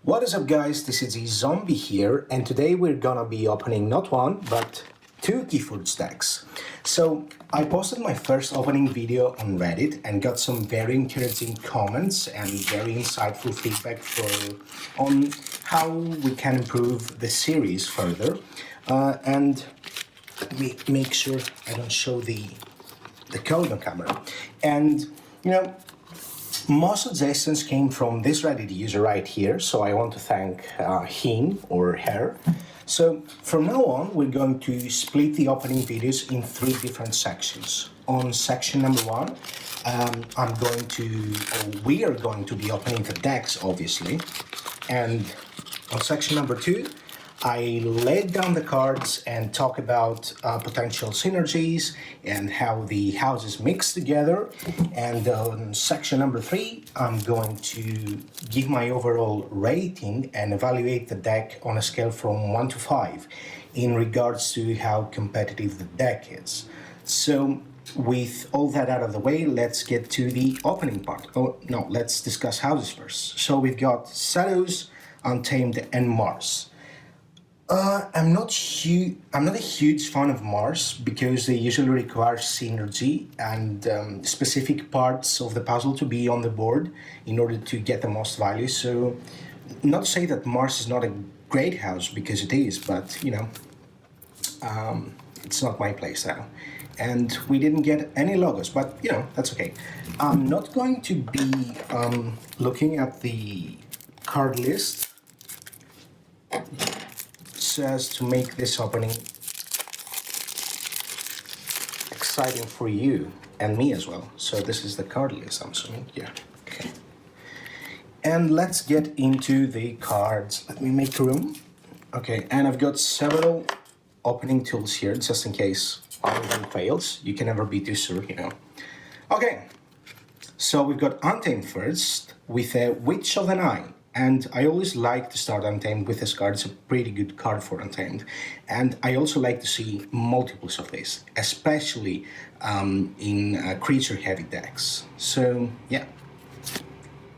What is up, guys? This is tcgzombie here, and today we're gonna be opening not one but two KeyForge decks. So I posted my first opening video on Reddit and got some very encouraging comments and very insightful feedback on how we can improve the series further. And let me make sure I don't show the code on camera. And you know, most suggestions came from this Reddit user right here, so I want to thank him or her. So from now on, we're going to split the opening videos in three different sections. On section number one, we are going to be opening the decks, obviously. And on section number two, I laid down the cards and talk about potential synergies and how the houses mix together. And on section number three, I'm going to give my overall rating and evaluate the deck on a scale from 1 to 5 in regards to how competitive the deck is. So with all that out of the way, let's get to the opening part. Oh no, let's discuss houses first. So we've got Shadows, Untamed, and Mars. I'm not a huge fan of Mars because they usually require synergy and specific parts of the puzzle to be on the board in order to get the most value. So, not to say that Mars is not a great house, because it is, but you know, it's not my playstyle. And we didn't get any logos, but you know, that's okay. I'm not going to be looking at the card list as to make this opening exciting for you and me as well. So this is the card list, I'm assuming. Yeah, okay. And let's get into the cards. Let me make room. Okay, and I've got several opening tools here just in case one of them fails. You can never be too sure, you know. Okay, so we've got Untamed first with a Witch of the Night. And I always like to start Untamed with this card. It's a pretty good card for Untamed. And I also like to see multiples of this, especially in creature-heavy decks. So, yeah.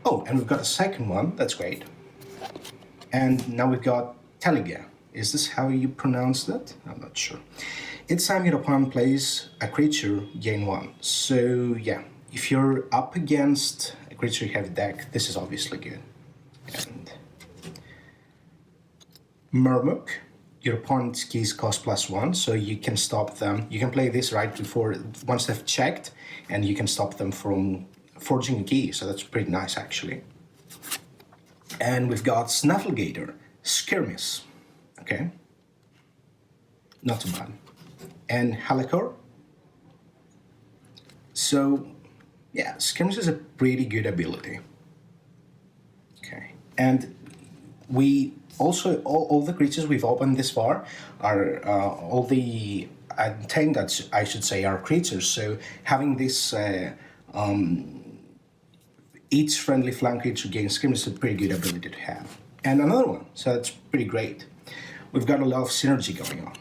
Oh, and we've got a second one. That's great. And now we've got Teliga. Is this how you pronounce that? I'm not sure. Each time your opponent plays a creature, gain 1. So, yeah. If you're up against a creature-heavy deck, this is obviously good. And Murmuk, your opponent's keys cost +1, so you can stop them. You can play this right before, once they've checked, and you can stop them from forging a key, so that's pretty nice actually. And we've got Snufflegator, Skirmish, okay, not too bad. And Halakor. So, yeah, Skirmish is a pretty good ability. And we also, all the creatures we've opened this far are, all the Untamed, I should say, are creatures. So having this, each friendly flank creature gains Skirmish is a pretty good ability to have. And another one, so that's pretty great. We've got a lot of synergy going on.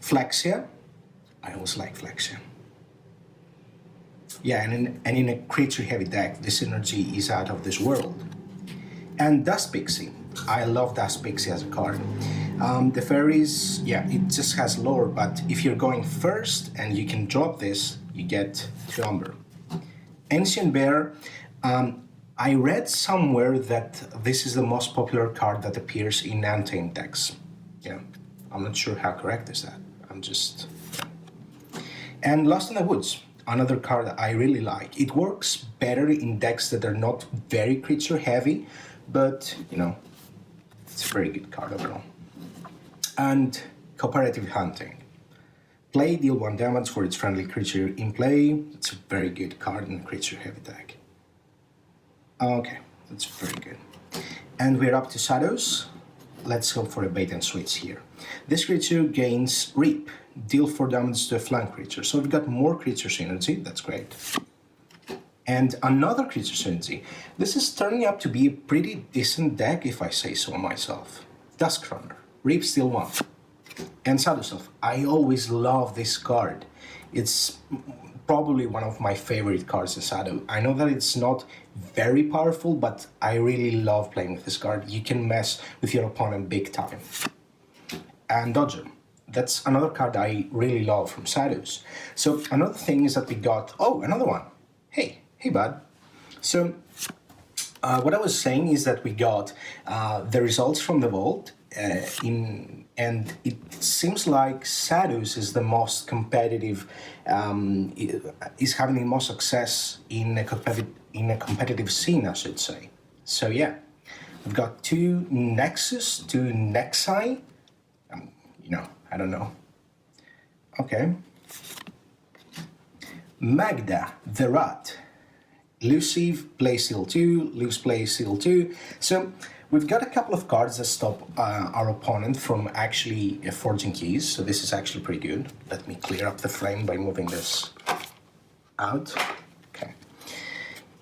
Flexia, I always like Flexia. Yeah, and in a creature-heavy deck, the synergy is out of this world. And Dust Pixie. I love Dust Pixie as a card. The fairies, yeah, it just has lore, but if you're going first and you can drop this, you get 2 Umber. Ancient Bear, I read somewhere that this is the most popular card that appears in Untamed decks. Yeah, I'm not sure how correct is that. I'm just... Yeah. And Lost in the Woods, another card that I really like. It works better in decks that are not very creature heavy, but, you know, it's a very good card overall. And Cooperative Hunting. Play, deal 1 damage for its friendly creature in play. It's a very good card in a creature-heavy deck. Okay, that's very good. And we're up to Shadows. Let's go for a bait and switch here. This creature gains Reap. Deal 4 damage to a flank creature. So we've got more creature synergy. That's great. And another creature synergy. This is turning out to be a pretty decent deck, if I say so myself. Duskrunner, Reap, Steal 1. And Shadow Self. I always love this card. It's probably one of my favorite cards in Shadow. I know that it's not very powerful, but I really love playing with this card. You can mess with your opponent big time. And Dodger. That's another card I really love from Shadows. So another thing is that we got, oh, another one. Hey bud. So what I was saying is that we got the results from the vault and it seems like Shadows is the most competitive, is having the most success in a competitive scene, I should say. So yeah, we've got two Nexus, two Nexi. I don't know. Okay. Magda, the Rat. Elusive, play seal 2, lose play seal 2. So we've got a couple of cards that stop our opponent from actually forging keys. So this is actually pretty good. Let me clear up the frame by moving this out. Okay.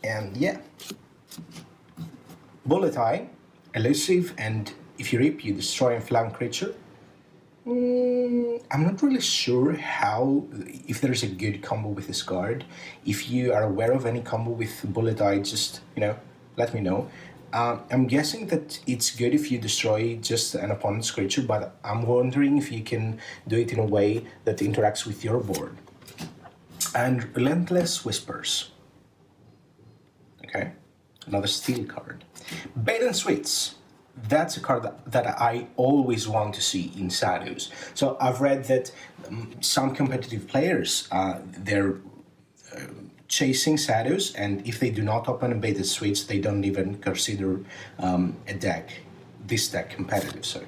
And yeah. Bullet Eye, Elusive, and if you rip, you destroy a flank creature. I'm not really sure if there's a good combo with this card. If you are aware of any combo with Bullet Eye, just, let me know. I'm guessing that it's good if you destroy just an opponent's creature, but I'm wondering if you can do it in a way that interacts with your board. And Relentless Whispers. Okay, another steel card. Bait and Switch. That's a card that I always want to see in Shadows. So I've read that some competitive players, they're chasing Shadows, and if they do not open a baited switch, they don't even consider this deck competitive, so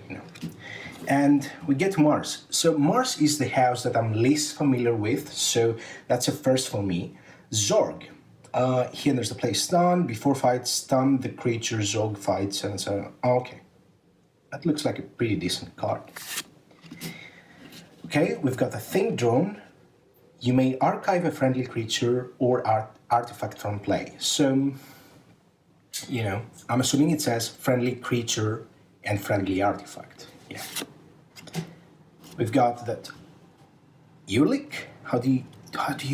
And we get Mars. So Mars is the house that I'm least familiar with, so that's a first for me. Zorg. He enters the play stun. Before fight, stun the creature. Zorg fights, and so okay. That looks like a pretty decent card. Okay, we've got the Think Drone. You may archive a friendly creature or artifact from play. So, I'm assuming it says friendly creature and friendly artifact. Yeah. We've got that Ulik. How do you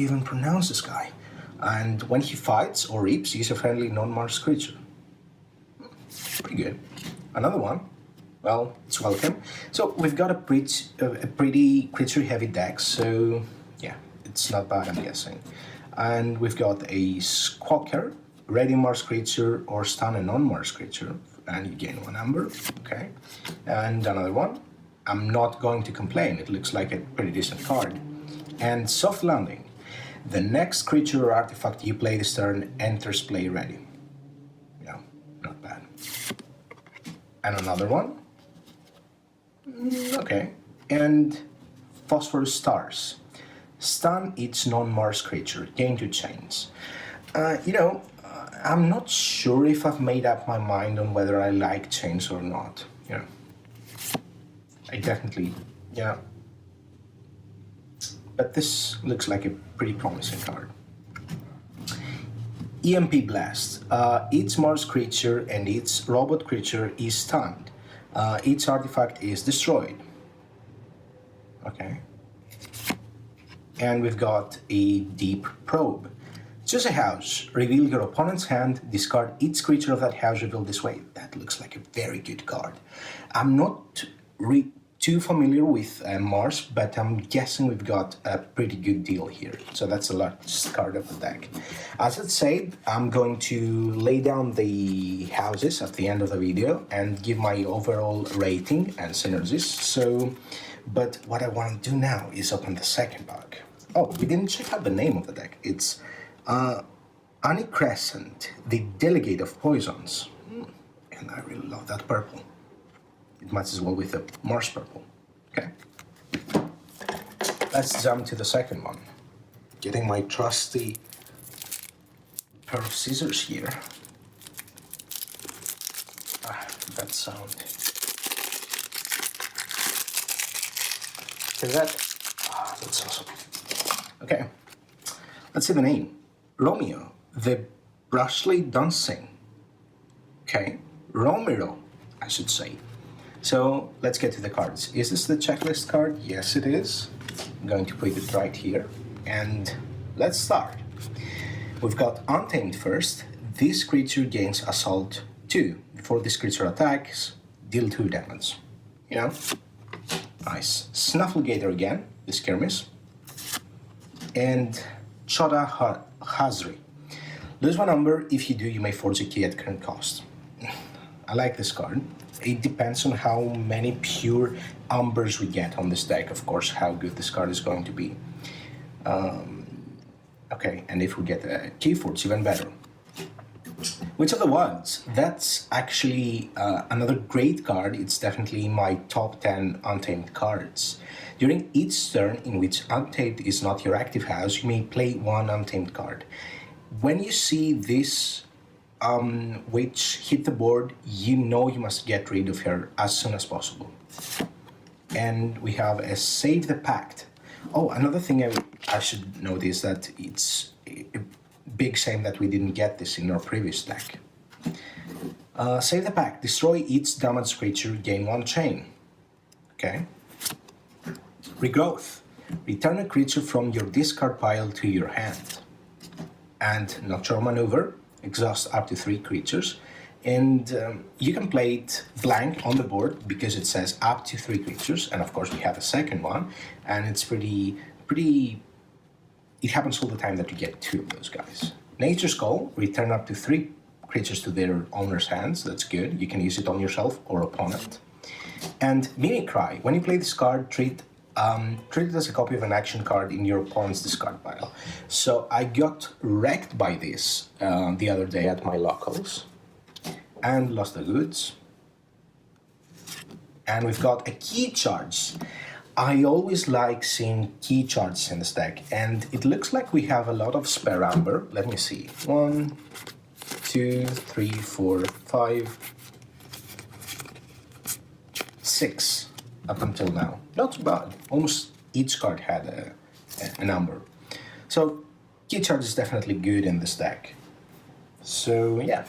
even pronounce this guy? And when he fights or reaps, use a friendly non-Mars creature. Pretty good. Another one. Well, it's welcome. So we've got a pretty creature-heavy deck, so yeah, it's not bad, I'm guessing. And we've got a Squawker, ready Mars creature or stun a non-Mars creature, and you gain 1 amber, okay. And another one. I'm not going to complain, it looks like a pretty decent card. And Soft Landing. The next creature or artifact you play this turn enters play ready. Yeah, not bad. And another one. Okay. And Phosphorus Stars. Stun each non-Mars creature. Gain 2 chains. I'm not sure if I've made up my mind on whether I like chains or not. I definitely, yeah. But this looks like a pretty promising card. EMP Blast. Each Mars creature and each robot creature is stunned. Each artifact is destroyed. Okay. And we've got a Deep Probe. Choose a house, reveal your opponent's hand, discard each creature of that house revealed this way. That looks like a very good card. I'm not too familiar with Mars, but I'm guessing we've got a pretty good deal here. So that's the largest card of the deck. As I said, I'm going to lay down the houses at the end of the video and give my overall rating and synergies. But what I want to do now is open the second bag. Oh, we didn't check out the name of the deck. It's Annie Crescent, the Delegate of Poisons. And I really love that purple. It matches well with the Mars purple. Okay. Let's jump to the second one. Getting my trusty pair of scissors here. That sound. Is that? That's awesome. Okay. Let's see the name. Romeo, the Brushley Dancing. Okay. Romero, I should say. So let's get to the cards. Is this the checklist card? Yes, it is. I'm going to put it right here. And let's start. We've got Untamed first, this creature gains assault 2. Before this creature attacks, deal 2 damage. You know? Nice. Snufflegator again, the skirmish. And Chota Hazri. Lose 1 number. If you do, you may forge a key at current cost. I like this card. It depends on how many pure umbers we get on this deck, of course, how good this card is going to be. Okay, and if we get a KeyForge, even better. Witch of the Wilds, that's actually another great card. It's definitely my top 10 Untamed cards. During each turn in which Untamed is not your active house, you may play 1 Untamed card. When you see this witch hit the board, you know you must get rid of her as soon as possible. And we have a Save the Pact. Oh, another thing I should note is that it's a big shame that we didn't get this in our previous deck. Save the Pact. Destroy each damaged creature, gain 1 chain. Okay. Regrowth. Return a creature from your discard pile to your hand. And Nocturnal Maneuver. Exhaust up to 3 creatures. And you can play it blank on the board because it says up to 3 creatures. And of course we have a second one. And it's pretty... It happens all the time that you get 2 of those guys. Nature's Call. Return up to 3 creatures to their owner's hands. That's good. You can use it on yourself or opponent. And Mimicry. When you play this card, treat it as a copy of an action card in your opponent's discard pile. So I got wrecked by this the other day at my locals and lost the goods. And we've got a key charge. I always like seeing key charges in this deck, and it looks like we have a lot of spare amber. Let me see. 1, 2, 3, 4, 5, 6 up until now. Not too bad. Almost each card had a number. So key charge is definitely good in this deck. So yeah.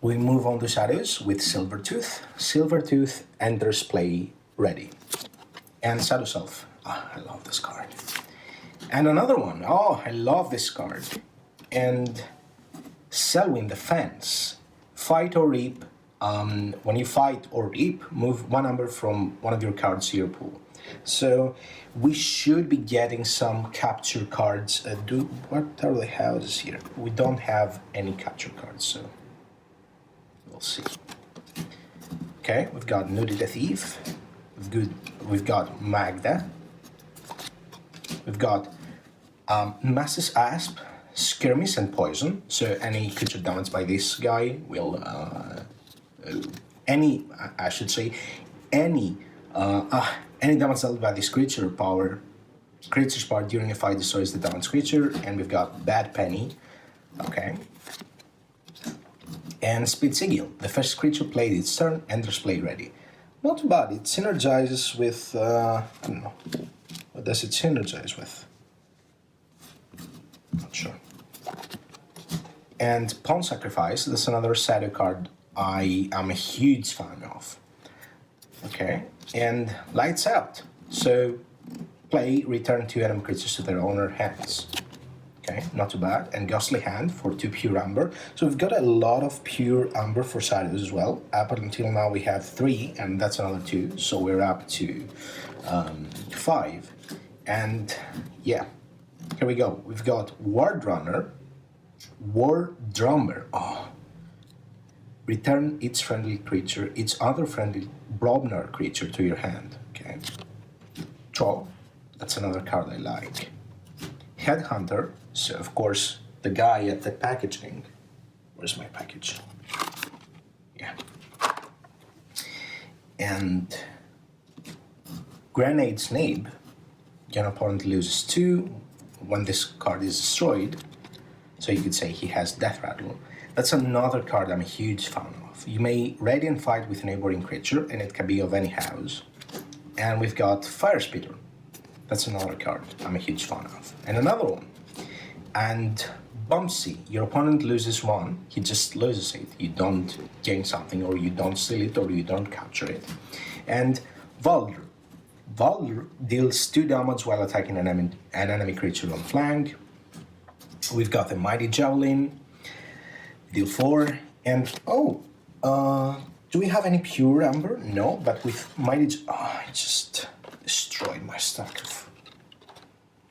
We move on to Shadows with Silvertooth. Silvertooth enters play ready. And Shadow Self. Oh, I love this card. And another one. Oh, I love this card. And Selwyn Defense. Fight or reap. When you fight or reap, move 1 number from one of your cards to your pool. So we should be getting some capture cards. What are the houses here? We don't have any capture cards, so we'll see. Okay, we've got Nudie the Thief. We've got Magda. We've got Masses Asp, Skirmish, and Poison. So any creature damaged by this guy will any damage dealt by this creature's power during a fight destroys the damaged creature. And we've got Bad Penny. Okay. And Speed Sigil. The first creature played its turn, enters play ready. Not too bad. It synergizes with I don't know. What does it synergize with? Not sure. And Pawn Sacrifice. That's another Shadow card I am a huge fan of. Okay, and Lights Out. So play, return 2 enemy creatures to their owner hands. Okay, not too bad. And Ghostly Hand for 2 pure amber. So we've got a lot of pure amber for Shadows as well. Up until now we have 3, and that's another 2. So we're up to 5. And yeah, here we go. We've got Ward Runner, War Drummer. Oh. Return its other friendly Brobnar creature to your hand. Okay. Draw. That's another card I like. Headhunter. So of course the guy at the packaging. Where's my package? Yeah. And Grenade Snape. Your opponent loses 2 when this card is destroyed. So you could say he has Death Rattle. That's another card I'm a huge fan of. You may Radiant Fight with a neighboring creature, and it can be of any house. And we've got Fire Spitter. That's another card I'm a huge fan of. And another one. And Bumpsy. Your opponent loses 1, he just loses it. You don't gain something, or you don't steal it, or you don't capture it. And Valdur. Valdur deals 2 damage while attacking an enemy creature on flank. We've got the Mighty Javelin, deal 4, and do we have any pure amber? No, but with Mighty I just destroyed my stack of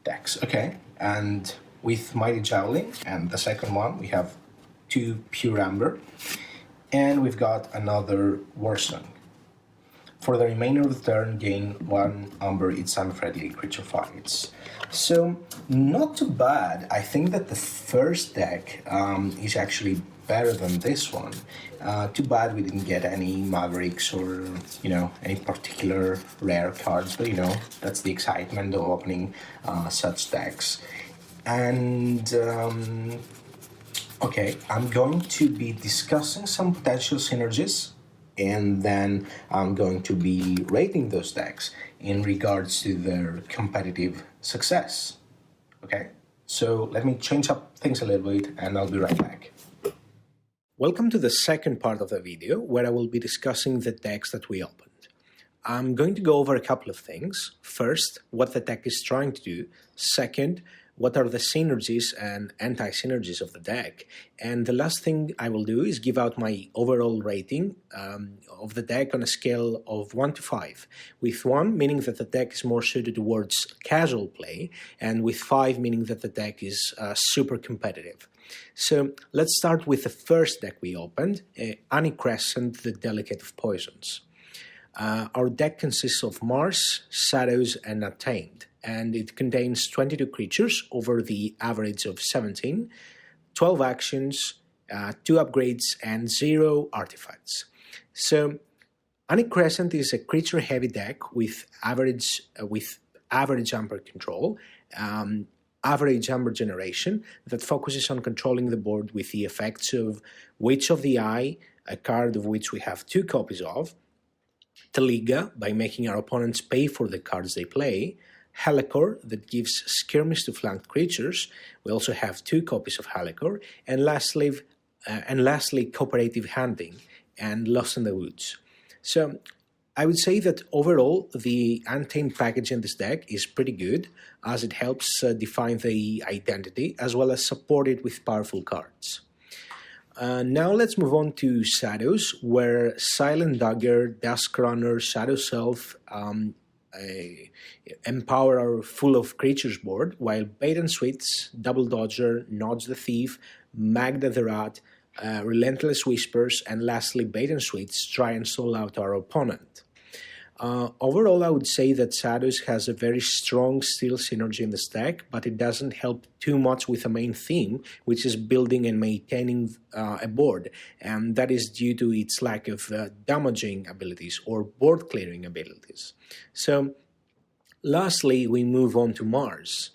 decks. Okay, and with Mighty Javelin and the second one, we have 2 pure amber, and we've got another Warsong. For the remainder of the turn, gain 1 amber each time a friendly creature fights. So, not too bad. I think that the first deck is actually better than this one. Too bad we didn't get any Mavericks or, any particular rare cards, but, that's the excitement of opening such decks. And, okay, I'm going to be discussing some potential synergies, and then I'm going to be rating those decks in regards to their competitive success. Okay, so let me change up things a little bit and I'll be right back. Welcome to the second part of the video where I will be discussing the decks that we opened. I'm going to go over a couple of things. First, what the deck is trying to do. Second, what are the synergies and anti-synergies of the deck. And the last thing I will do is give out my overall rating of the deck on a scale of 1 to 5, with 1 meaning that the deck is more suited towards casual play, and with 5 meaning that the deck is super competitive. So let's start with the first deck we opened, Annie Crescent, the Delicate of Poisons. Our deck consists of Mars, Shadows, and Untamed, and it contains 22 creatures over the average of 17, 12 actions, 2 upgrades, and 0 artifacts. So, Annie Crescent is a creature-heavy deck with average amber control, average amber generation that focuses on controlling the board with the effects of Witch of the Eye, a card of which we have 2 copies of, Taliga, by making our opponents pay for the cards they play, Helicore, that gives skirmish to flanked creatures. We also have 2 copies of Helicore, and lastly, Cooperative Hunting and Lost in the Woods. So I would say that overall the Untamed package in this deck is pretty good, as it helps define the identity as well as support it with powerful cards. Now let's move on to Shadows, where Silent Dagger, Dusk Runner, Shadow Self empower our Full of Creatures board, while Bait and Switch, Double Dodger, Nodge the Thief, Magda the Rat, Relentless Whispers, and lastly Bait and Switch try and stall out our opponent. Overall, I would say that Shadows has a very strong steel synergy in this deck, but it doesn't help too much with the main theme, which is building and maintaining a board, and that is due to its lack of damaging abilities or board clearing abilities. So, lastly, we move on to Mars.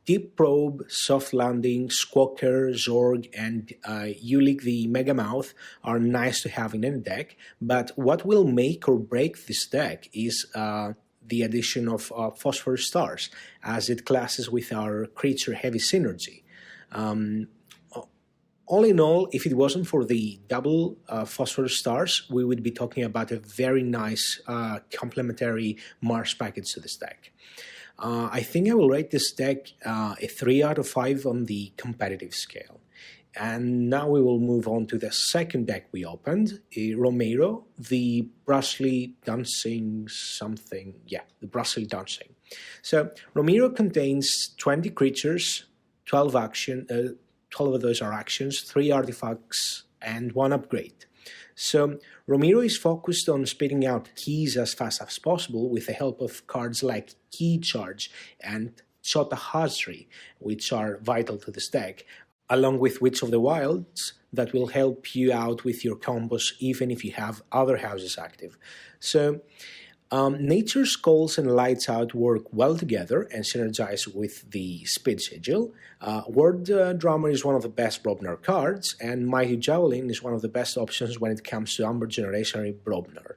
Deep Probe, Soft Landing, Squawker, Zorg, and Ulik the Megamouth are nice to have in any deck, but what will make or break this deck is the addition of Phosphorus Stars, as it clashes with our creature-heavy synergy. All in all, if it wasn't for the double Phosphorus Stars, we would be talking about a very nice complementary Mars package to this deck. I think I will rate this deck a 3 out of 5 on the competitive scale. And now we will move on to the second deck we opened, Romero, the Brushley Dancing something. Yeah, the Brushley Dancing. So Romero contains 20 creatures, 12 of those are actions, 3 artifacts, and 1 upgrade. So Romero is focused on spitting out keys as fast as possible with the help of cards like Key Charge and Chota Hazri, which are vital to this deck, along with Witch of the Wilds that will help you out with your combos even if you have other houses active. So Nature's Calls and Lights Out work well together and synergize with the Speed Sigil. Word Drummer is one of the best Brobnar cards, and Mighty Javelin is one of the best options when it comes to Amber Generation Brobnar.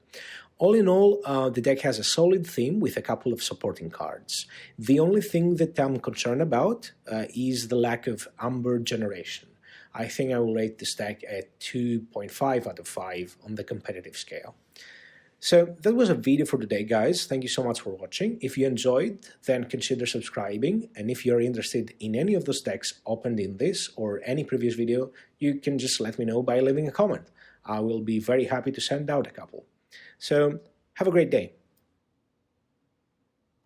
All in all, the deck has a solid theme with a couple of supporting cards. The only thing that I'm concerned about is the lack of Amber Generation. I think I will rate this deck at 2.5 out of 5 on the competitive scale. So that was a video for today, guys. Thank you so much for watching. If you enjoyed, then consider subscribing. And if you're interested in any of those decks opened in this or any previous video, you can just let me know by leaving a comment. I will be very happy to send out a couple. So have a great day.